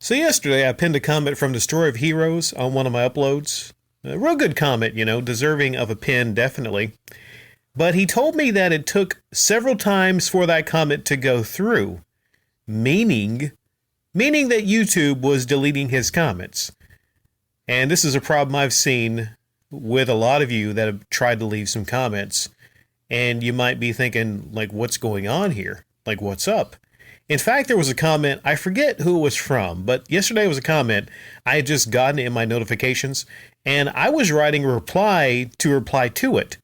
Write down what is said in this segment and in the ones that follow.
So yesterday I pinned a comment from the Story of Heroes on one of my uploads. A real good comment, deserving of a pin, definitely. But he told me that it took several times for that comment to go through, meaning that YouTube was deleting his comments. And this is a problem I've seen with a lot of you that have tried to leave some comments. And you might be thinking, like, what's going on here? Like, what's up? In fact, there was a comment, I forget who it was from, but yesterday was a comment I had just gotten in my notifications, and I was writing a reply to it.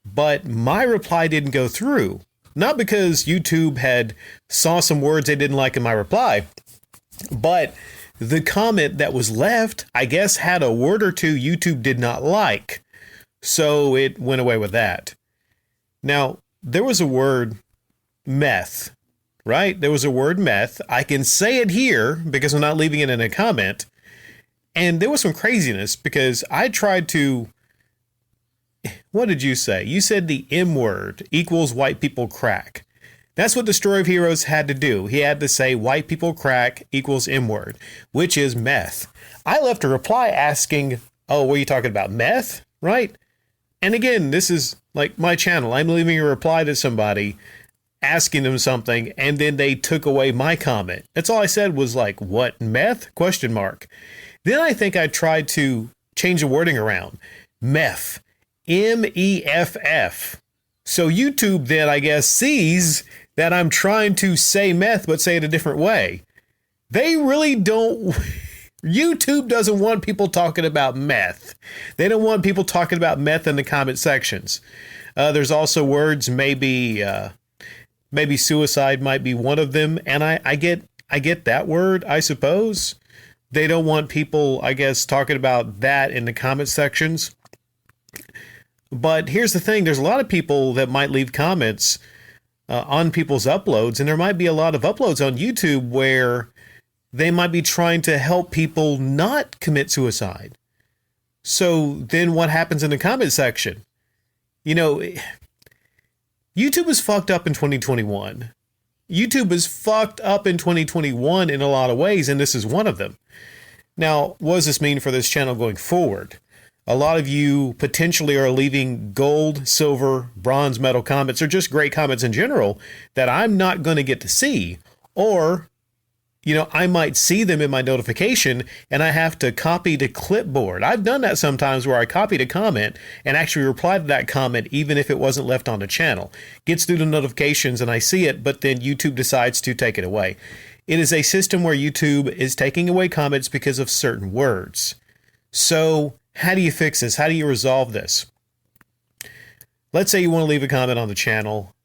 But my reply didn't go through. Not because YouTube had saw some words they didn't like in my reply, but the comment that was left, I guess, had a word or two YouTube did not like. So it went away with that. Now, there was a word, meth, right? There was a word, meth. I can say it here because I'm not leaving it in a comment. And there was some craziness because I tried to... What did you say? You said the M word equals white people crack. That's what the Story of Heroes had to do. He had to say white people crack equals M word, which is meth. I left a reply asking, oh, were you talking about meth? Right? And again, this is like my channel. I'm leaving a reply to somebody asking them something, and then they took away my comment. That's all I said was like, what, meth? Question mark. Then I think I tried to change the wording around. Meth. MEFF. So YouTube then, I guess, sees that I'm trying to say meth, but say it a different way. They really don't... YouTube doesn't want people talking about meth. They don't want people talking about meth in the comment sections. There's also words, maybe suicide might be one of them. And I get that word, I suppose. They don't want people, I guess, talking about that in the comment sections. But here's the thing. There's a lot of people that might leave comments on people's uploads. And there might be a lot of uploads on YouTube where they might be trying to help people not commit suicide. So then what happens in the comment section? YouTube is fucked up in 2021. YouTube is fucked up in 2021 in a lot of ways, and this is one of them. Now, what does this mean for this channel going forward? A lot of you potentially are leaving gold, silver, bronze medal comments, or just great comments in general that I'm not going to get to see. Or, I might see them in my notification and I have to copy to clipboard. I've done that sometimes where I copied a comment and actually replied to that comment even if it wasn't left on the channel. Gets through the notifications and I see it, but then YouTube decides to take it away. It is a system where YouTube is taking away comments because of certain words. So how do you fix this? How do you resolve this? Let's say you want to leave a comment on the channel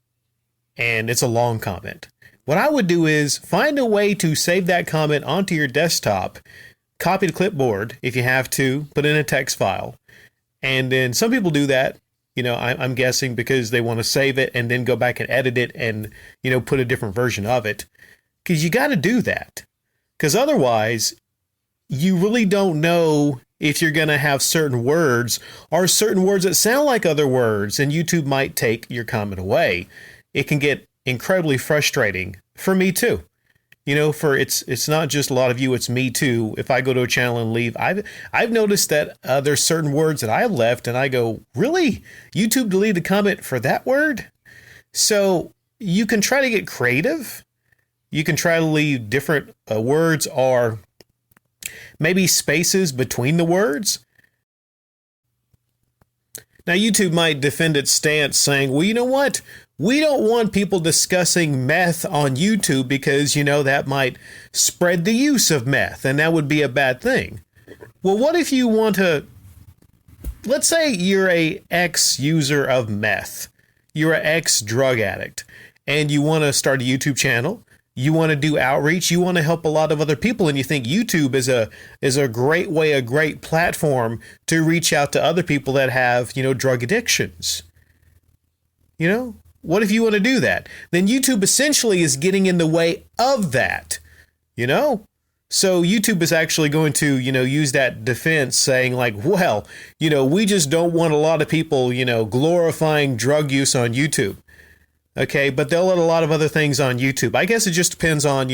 and it's a long comment. What I would do is find a way to save that comment onto your desktop, copy to clipboard if you have to, put in a text file. And then some people do that, I'm guessing because they want to save it and then go back and edit it and, put a different version of it. Because you got to do that. Because otherwise, you really don't know if you're going to have certain words or certain words that sound like other words, and YouTube might take your comment away. It can get incredibly frustrating for me too. It's not just a lot of you, it's me too. If I go to a channel and leave, I've noticed that there's certain words that I've left and I go, really? YouTube deleted a comment for that word? So you can try to get creative. You can try to leave different words or maybe spaces between the words. Now, YouTube might defend its stance saying, well, you know what? We don't want people discussing meth on YouTube because, that might spread the use of meth, and that would be a bad thing. Well, what if you want to, let's say you're a ex-user of meth. You're an ex-drug addict, and you want to start a YouTube channel. You want to do outreach. You want to help a lot of other people. And you think YouTube is a great way, a great platform to reach out to other people that have, drug addictions. What if you want to do that? Then YouTube essentially is getting in the way of that, So YouTube is actually going to, use that defense saying like, well, we just don't want a lot of people, glorifying drug use on YouTube. Okay, but they'll let a lot of other things on YouTube. I guess it just depends on,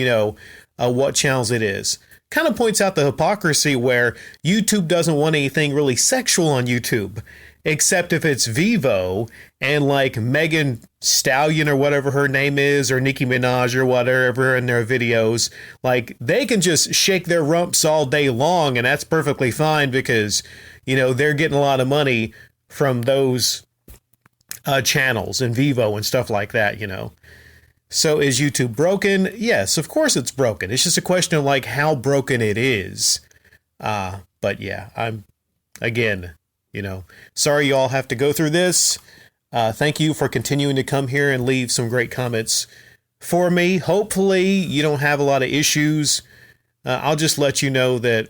what channels it is. kind of points out the hypocrisy where YouTube doesn't want anything really sexual on YouTube, except if it's Vivo and like Megan Stallion or whatever her name is, or Nicki Minaj or whatever in their videos. Like, they can just shake their rumps all day long, and that's perfectly fine because, you know, they're getting a lot of money from those channels and Vivo and stuff like that, you know. So is YouTube broken? Yes, of course it's broken. It's just a question of like how broken it is. But yeah, I'm, again, you know, sorry you all have to go through this. Thank you for continuing to come here and leave some great comments for me. Hopefully you don't have a lot of issues. I'll just let you know that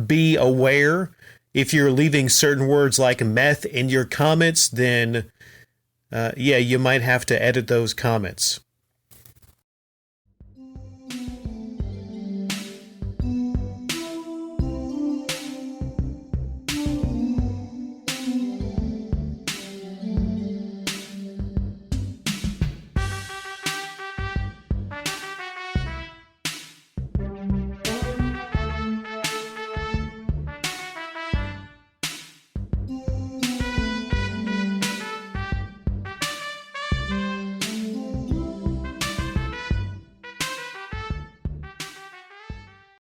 be aware. If you're leaving certain words like meth in your comments, then yeah, you might have to edit those comments.